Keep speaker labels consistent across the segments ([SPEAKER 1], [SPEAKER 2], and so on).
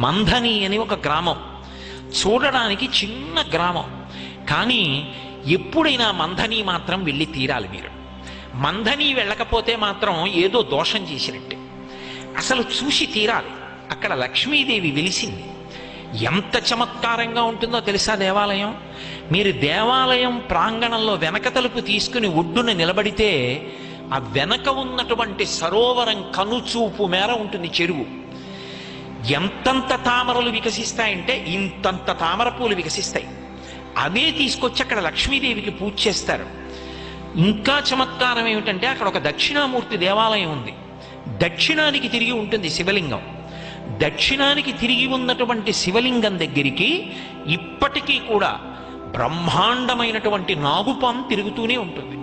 [SPEAKER 1] మంధని అని ఒక గ్రామం, చూడడానికి చిన్న గ్రామం. కానీ ఎప్పుడైనా మంధని మాత్రం వెళ్ళి తీరాలి మీరు. మంధని వెళ్ళకపోతే మాత్రం ఏదో దోషం చేసినట్టే. అసలు చూసి తీరాలి. అక్కడ లక్ష్మీదేవి వెలిసింది. ఎంత చమత్కారంగా ఉంటుందో తెలుసా దేవాలయం. మీరు దేవాలయం ప్రాంగణంలో వెనక తలుపు తీసుకుని ఒడ్డున నిలబడితే ఆ వెనక ఉన్నటువంటి సరోవరం కనుచూపు మేర ఉంటుంది చెరువు. ఎంతంత తామరలు వికసిస్తాయంటే ఇంతంత తామర పూలు వికసిస్తాయి. అవే తీసుకొచ్చి అక్కడ లక్ష్మీదేవికి పూజ చేస్తారు. ఇంకా చమత్కారం ఏమిటంటే అక్కడ ఒక దక్షిణామూర్తి దేవాలయం ఉంది. దక్షిణానికి తిరిగి ఉంటుంది శివలింగం. దక్షిణానికి తిరిగి ఉన్నటువంటి శివలింగం దగ్గరికి ఇప్పటికీ కూడా బ్రహ్మాండమైనటువంటి నాగుపాము తిరుగుతూనే ఉంటుంది,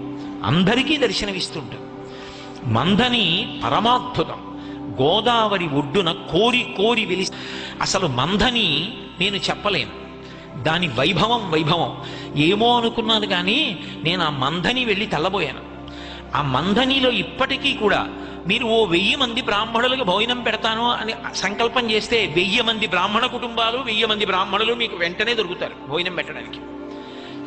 [SPEAKER 1] అందరికీ దర్శనమిస్తుంటుంది. మందని పరమాద్భుతం. గోదావరి ఒడ్డున కోరి కోరి వెలి. అసలు మందని నేను చెప్పలేను, దాని వైభవం ఏమో అనుకున్నాను. కానీ నేను ఆ మందని వెళ్ళి తెల్లబోయాను. ఆ మందనిలో ఇప్పటికీ కూడా మీరు ఓ 1000 మంది బ్రాహ్మణులకు భోజనం పెడతాను అని సంకల్పం చేస్తే 1000 మంది బ్రాహ్మణ కుటుంబాలు, 1000 మంది బ్రాహ్మణులు మీకు వెంటనే దొరుకుతారు భోజనం పెట్టడానికి.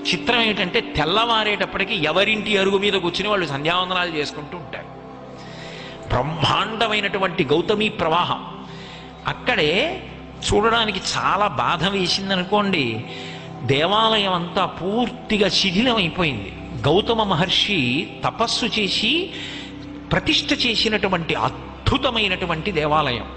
[SPEAKER 1] చిత్రం ఏంటంటే తెల్లవారేటప్పటికి ఎవరింటి అరుగు మీద కూర్చుని వాళ్ళు సంధ్యావందనాలు చేసుకుంటూ ఉంటారు. బ్రహ్మాండమైనటువంటి గౌతమి ప్రవాహం. అక్కడే చూడడానికి చాలా బాధ వేసిందనుకోండి. దేవాలయం అంతా పూర్తిగా శిథిలమైపోయింది. గౌతమ మహర్షి తపస్సు చేసి ప్రతిష్ఠ చేసినటువంటి అద్భుతమైనటువంటి దేవాలయం.